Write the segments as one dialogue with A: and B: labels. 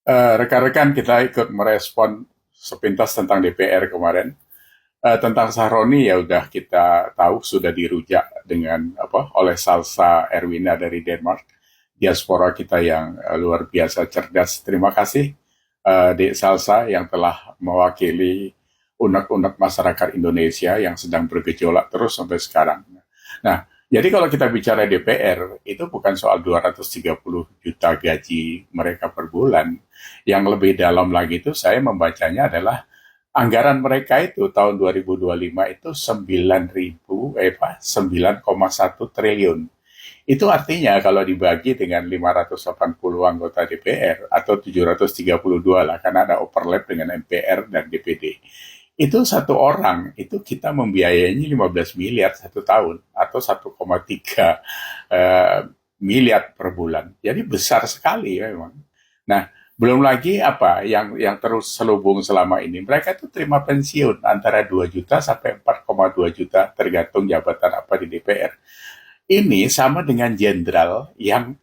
A: Rekan-rekan kita ikut merespon sepintas tentang DPR kemarin. Tentang Sahroni ya udah kita tahu sudah dirujak dengan apa oleh Salsa Erwina dari Denmark. Diaspora kita yang luar biasa cerdas. Terima kasih Dek Salsa yang telah mewakili unek-unek masyarakat Indonesia yang sedang bergejolak terus sampai sekarang. Nah, jadi kalau kita bicara DPR, itu bukan soal 230 juta gaji mereka per bulan. Yang lebih dalam lagi itu saya membacanya adalah anggaran mereka itu tahun 2025 itu 9,1 triliun. Itu artinya kalau dibagi dengan 580 anggota DPR atau 732 lah, karena ada overlap dengan MPR dan DPD. Itu satu orang, itu kita membiayainya 15 miliar satu tahun atau 1,3 miliar per bulan. Jadi besar sekali memang. Nah, belum lagi apa yang terus selubung selama ini. Mereka itu terima pensiun antara 2 juta sampai 4,2 juta tergantung jabatan apa di DPR. Ini sama dengan jenderal yang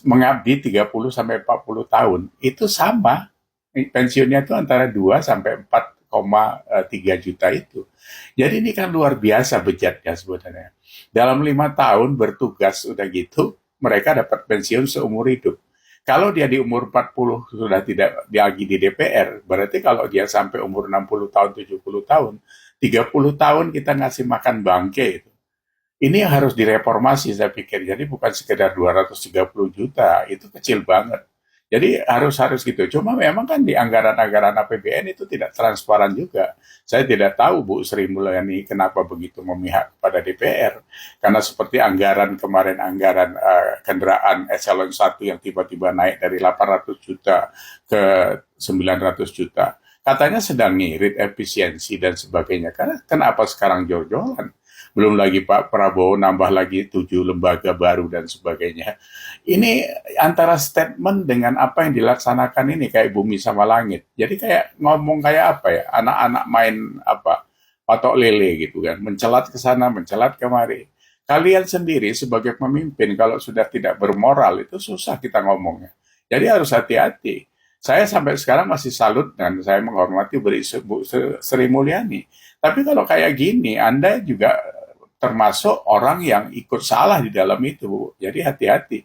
A: mengabdi 30 sampai 40 tahun. Itu sama. Pensiunnya itu antara 2 sampai 4,3 juta itu. Jadi ini kan luar biasa bejatnya sebenarnya. Dalam 5 tahun bertugas udah gitu, mereka dapat pensiun seumur hidup. Kalau dia di umur 40 sudah tidak lagi di DPR, berarti kalau dia sampai umur 60 tahun, 70 tahun, 30 tahun kita ngasih makan bangke itu. Ini yang harus direformasi saya pikir. Jadi bukan sekedar 230 juta, itu kecil banget. Jadi harus gitu. Cuma memang kan di anggaran-anggaran APBN itu tidak transparan juga. Saya tidak tahu Bu Sri Mulyani kenapa begitu memihak kepada DPR. Karena seperti anggaran kemarin, anggaran kendaraan eselon 1 yang tiba-tiba naik dari 800 juta ke 900 juta. Katanya sedang ngirit efisiensi dan sebagainya. Karena kenapa sekarang jor-joran? Belum lagi Pak Prabowo nambah lagi 7 lembaga baru dan sebagainya. Ini antara statement dengan apa yang dilaksanakan ini kayak bumi sama langit. Jadi kayak ngomong kayak apa ya, anak-anak main apa, patok lele gitu kan, mencelat ke sana, mencelat kemari. Kalian sendiri sebagai pemimpin kalau sudah tidak bermoral itu susah kita ngomongnya. Jadi harus hati-hati. Saya sampai sekarang masih salut dan saya menghormati Bu Sri Mulyani. Tapi kalau kayak gini, Anda juga termasuk orang yang ikut salah di dalam itu. Jadi hati-hati.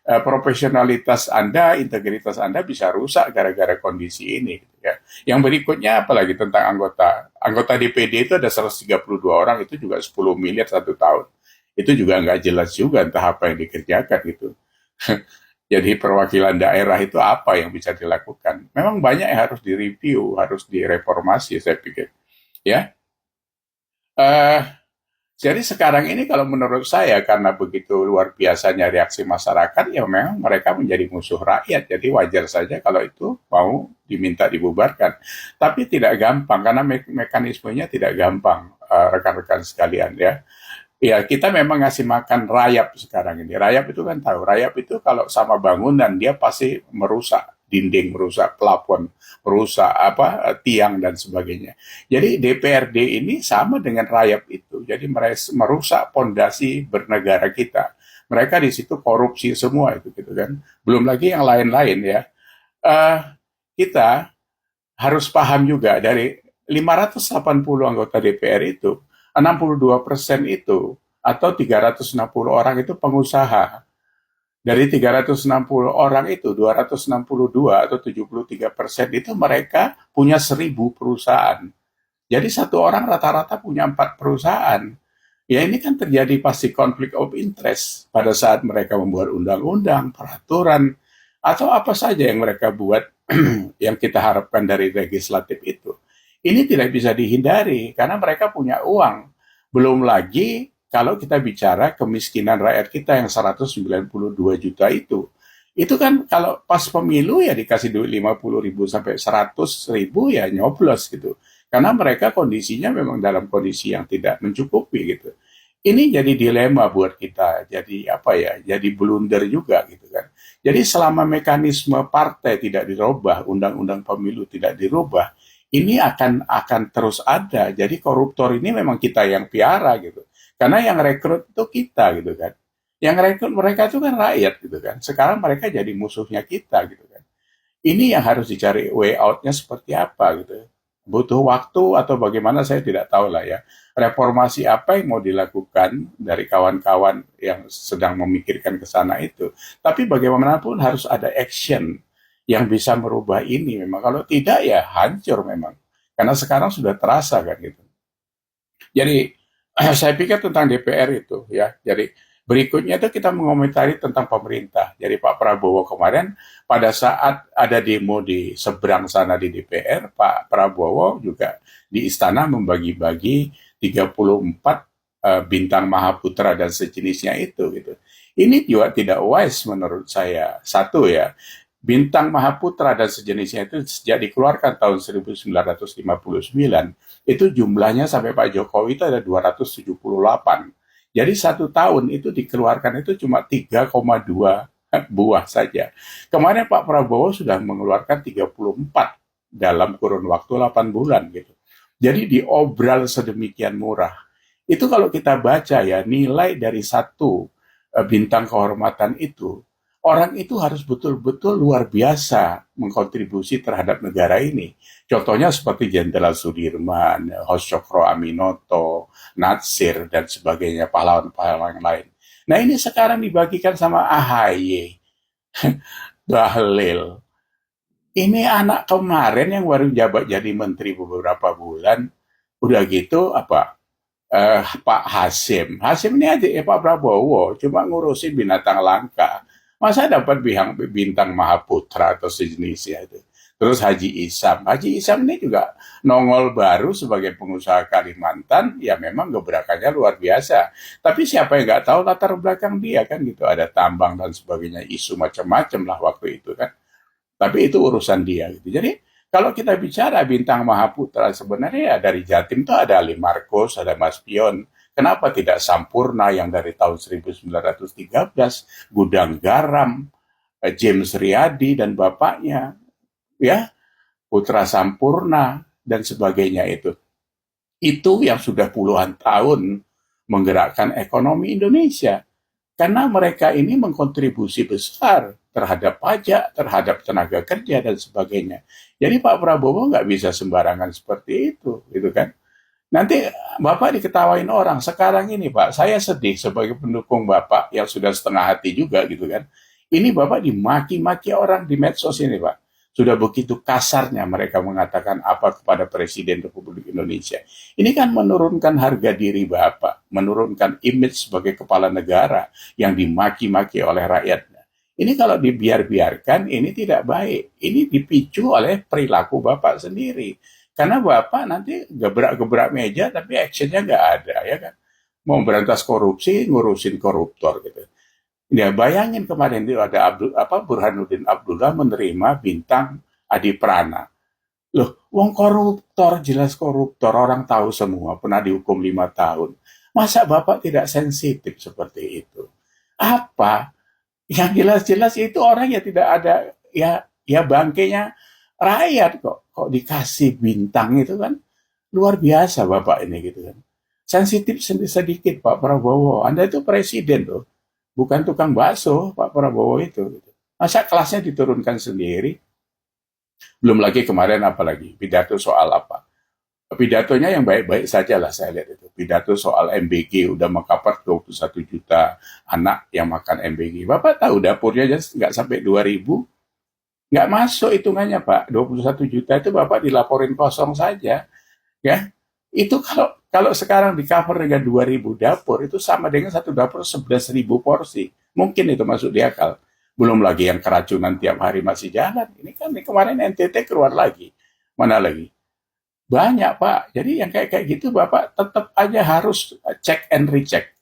A: Profesionalitas Anda, integritas Anda bisa rusak gara-gara kondisi ini. Ya. Yang berikutnya apalagi tentang anggota. Anggota DPD itu ada 132 orang, itu juga 10 miliar satu tahun. Itu juga nggak jelas juga entah apa yang dikerjakan gitu. Jadi perwakilan daerah itu apa yang bisa dilakukan? Memang banyak yang harus direview, harus direformasi saya pikir. Ya, eh jadi sekarang ini kalau menurut saya karena begitu luar biasanya reaksi masyarakat, ya memang mereka menjadi musuh rakyat. Jadi wajar saja kalau itu mau diminta dibubarkan. Tapi tidak gampang karena mekanismenya tidak gampang, rekan-rekan sekalian ya. Ya kita memang ngasih makan rayap sekarang ini. Rayap itu kan tahu, rayap itu kalau sama bangunan dia pasti merusak dinding, merusak plafon, merusak apa tiang dan sebagainya. Jadi DPRD ini sama dengan rayap itu. Jadi mereka merusak pondasi bernegara kita. Mereka di situ korupsi semua itu gitu kan. Belum lagi yang lain-lain ya. Uh, kita harus paham juga dari 580 anggota DPR itu, 62% itu atau 360 orang itu pengusaha. Dari 360 orang itu, 262 atau 73% itu mereka punya 1.000 perusahaan. Jadi satu orang rata-rata punya 4 perusahaan. Ya ini kan terjadi pasti konflik of interest pada saat mereka membuat undang-undang, peraturan, atau apa saja yang mereka buat yang kita harapkan dari legislatif itu. Ini tidak bisa dihindari karena mereka punya uang. Belum lagi kalau kita bicara kemiskinan rakyat kita yang 192 juta itu. Itu kan kalau pas pemilu ya dikasih duit 50.000 sampai 100.000 ya nyoblos gitu. Karena mereka kondisinya memang dalam kondisi yang tidak mencukupi gitu. Ini jadi dilema buat kita, jadi apa ya, jadi blunder juga gitu kan. Jadi selama mekanisme partai tidak dirubah, undang-undang pemilu tidak dirubah, ini akan terus ada. Jadi koruptor ini memang kita yang piara gitu. Karena yang rekrut itu kita gitu kan. Yang rekrut mereka itu kan rakyat gitu kan. Sekarang mereka jadi musuhnya kita gitu kan. Ini yang harus dicari way out-nya seperti apa gitu. Butuh waktu atau bagaimana saya tidak tahu lah ya. Reformasi apa yang mau dilakukan dari kawan-kawan yang sedang memikirkan ke sana itu. Tapi bagaimanapun harus ada action yang bisa merubah ini memang. Kalau tidak ya hancur memang. Karena sekarang sudah terasa kan gitu. Jadi saya pikir tentang DPR itu ya. Jadi berikutnya itu kita mengomentari tentang pemerintah. Jadi Pak Prabowo kemarin pada saat ada demo di seberang sana di DPR, Pak Prabowo juga di istana membagi-bagi 34 bintang Mahaputra dan sejenisnya itu gitu. Ini juga tidak wise menurut saya. Satu ya, Bintang Mahaputra dan sejenisnya itu sejak dikeluarkan tahun 1959, itu jumlahnya sampai Pak Jokowi itu ada 278. Jadi satu tahun itu dikeluarkan itu cuma 3,2 buah saja. Kemarin Pak Prabowo sudah mengeluarkan 34 dalam kurun waktu 8 bulan gitu. Jadi diobral sedemikian murah. Itu kalau kita baca ya, nilai dari satu bintang kehormatan itu, orang itu harus betul-betul luar biasa mengkontribusi terhadap negara ini. Contohnya seperti Jenderal Sudirman, Hoshokro Aminoto, Natsir, dan sebagainya, pahlawan-pahlawan yang lain. Nah ini sekarang dibagikan sama AHY, Bahlil. Ini anak kemarin yang baru jabat jadi menteri beberapa bulan, udah gitu apa Pak Hasim. Hasim ini aja ya Pak Prabowo, cuma ngurusin binatang langka. Masa dapat bintang Mahaputra atau sejenisnya itu. Terus Haji Isam. Haji Isam ini juga nongol baru sebagai pengusaha Kalimantan, ya memang gebrakannya luar biasa. Tapi siapa yang nggak tahu latar belakang dia kan gitu. Ada tambang dan sebagainya, isu macam-macam lah waktu itu kan. Tapi itu urusan dia gitu. Jadi kalau kita bicara bintang Mahaputra sebenarnya ya dari Jatim itu ada Ali Marcos, ada Mas Pion. Kenapa tidak Sampurna yang dari tahun 1913, Gudang Garam, James Riyadi dan bapaknya, ya, Putra Sampurna dan sebagainya itu. Itu yang sudah puluhan tahun menggerakkan ekonomi Indonesia. Karena mereka ini mengkontribusi besar terhadap pajak, terhadap tenaga kerja dan sebagainya. Jadi Pak Prabowo nggak bisa sembarangan seperti itu, gitu kan? Nanti Bapak diketawain orang. Sekarang ini Pak, saya sedih sebagai pendukung Bapak yang sudah setengah hati juga gitu kan. Ini Bapak dimaki-maki orang di medsos ini Pak. Sudah begitu kasarnya mereka mengatakan apa kepada Presiden Republik Indonesia. Ini kan menurunkan harga diri Bapak, menurunkan image sebagai kepala negara yang dimaki-maki oleh rakyatnya. Ini kalau dibiarkan, ini tidak baik. Ini dipicu oleh perilaku Bapak sendiri. Karena Bapak nanti gebrak-gebrak meja tapi actionnya nggak ada, ya kan? Mau berantas korupsi, ngurusin koruptor gitu. Ya bayangin kemarin itu ada Burhanuddin Abdullah menerima bintang Adi Prana. Loh, wong koruptor, jelas koruptor, orang tahu semua, pernah dihukum 5 tahun. Masa Bapak tidak sensitif seperti itu? Apa? Yang jelas-jelas itu orang yang tidak ada, ya bangkainya rakyat kok dikasih bintang itu kan luar biasa Bapak ini gitu kan. Sensitif sedikit Pak Prabowo. Anda itu presiden loh, bukan tukang bakso Pak Prabowo itu. Gitu. Masa kelasnya diturunkan sendiri? Belum lagi kemarin apalagi pidato soal apa? Pidatonya yang baik-baik saja lah saya lihat itu. Pidato soal MBG udah mengcover 21 juta anak yang makan MBG. Bapak tahu dapurnya aja nggak sampai 2.000. Nggak masuk hitungannya Pak. 21 juta itu Bapak dilaporin kosong saja. Ya, itu kalau sekarang di cover dengan 2.000 dapur, itu sama dengan satu dapur 11.000 porsi. Mungkin itu masuk di akal. Belum lagi yang keracunan tiap hari masih jalan. Ini kan kemarin NTT keluar lagi. Mana lagi? Banyak Pak. Jadi yang kayak gitu Bapak tetap aja harus check and recheck.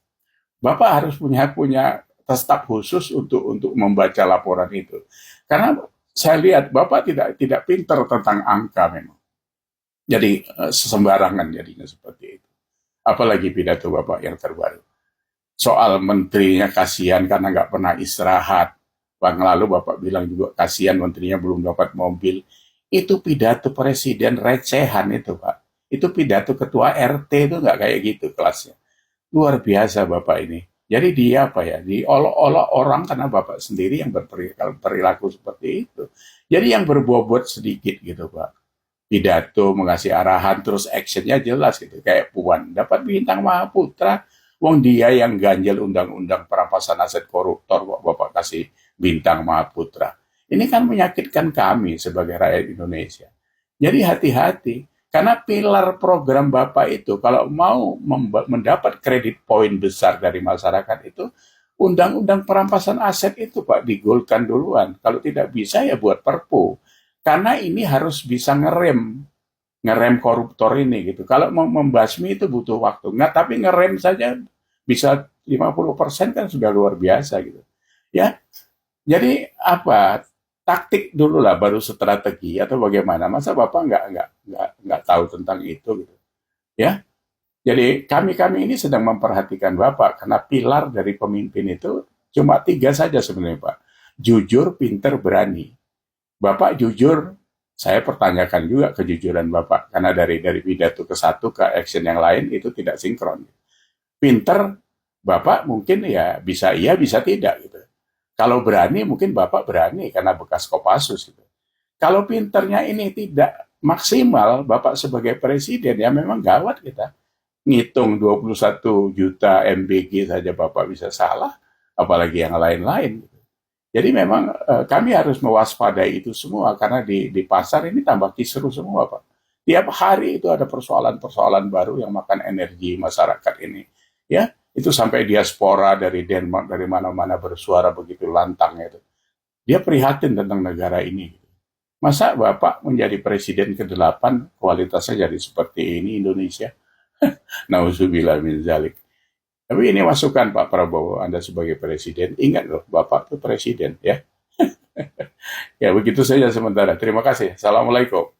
A: Bapak harus punya staf khusus untuk membaca laporan itu. Karena saya lihat Bapak tidak pintar tentang angka memang. Jadi sembarangan jadinya seperti itu. Apalagi pidato Bapak yang terbaru. Soal menterinya kasihan karena nggak pernah istirahat. Bang lalu Bapak bilang juga kasihan menterinya belum dapat mobil. Itu pidato presiden recehan itu Pak. Itu pidato ketua RT itu nggak kayak gitu kelasnya. Luar biasa Bapak ini. Jadi dia apa ya, diolok-olok orang karena Bapak sendiri yang berperilaku seperti itu. Jadi yang berbobot sedikit gitu Pak. Pidato, mengasih arahan, terus actionnya jelas gitu. Kayak Puan, dapat bintang Mahaputra. Wong dia yang ganjel undang-undang perampasan aset koruptor, kok Bapak kasih bintang Mahaputra. Ini kan menyakitkan kami sebagai rakyat Indonesia. Jadi hati-hati. Karena pilar program Bapak itu, kalau mau mendapat kredit poin besar dari masyarakat itu, undang-undang perampasan aset itu Pak, digolkan duluan. Kalau tidak bisa ya buat perpu. Karena ini harus bisa ngerem koruptor ini gitu. Kalau mau membasmi itu butuh waktu. Nggak, tapi ngerem saja bisa 50% kan sudah luar biasa gitu. Ya, jadi apa? Taktik dulu lah baru strategi atau bagaimana? Masa Bapak nggak tahu tentang itu gitu. Ya. Jadi kami ini sedang memperhatikan Bapak karena pilar dari pemimpin itu cuma 3 saja sebenarnya Pak. Jujur, pinter, berani. Bapak jujur, saya pertanyakan juga kejujuran Bapak karena dari pidato ke satu ke action yang lain itu tidak sinkron. Pinter, Bapak mungkin ya bisa iya bisa tidak gitu. Kalau berani mungkin Bapak berani karena bekas Kopassus gitu. Kalau pinternya ini tidak maksimal Bapak sebagai presiden ya memang gawat kita. Ngitung 21 juta MBG saja Bapak bisa salah, apalagi yang lain-lain. Jadi memang kami harus mewaspadai itu semua karena di pasar ini tambah kisruh semua Pak. Tiap hari itu ada persoalan-persoalan baru yang makan energi masyarakat ini. Ya, itu sampai diaspora dari Denmark dari mana-mana bersuara begitu lantang itu. Dia prihatin tentang negara ini. Masa Bapak menjadi presiden ke-8 kualitasnya jadi seperti ini Indonesia? Nauzubillah min zalik. Tapi ini masukan Pak Prabowo, Anda sebagai presiden, ingat loh, Bapak itu presiden ya. Ya begitu saja sementara. Terima kasih. Assalamualaikum.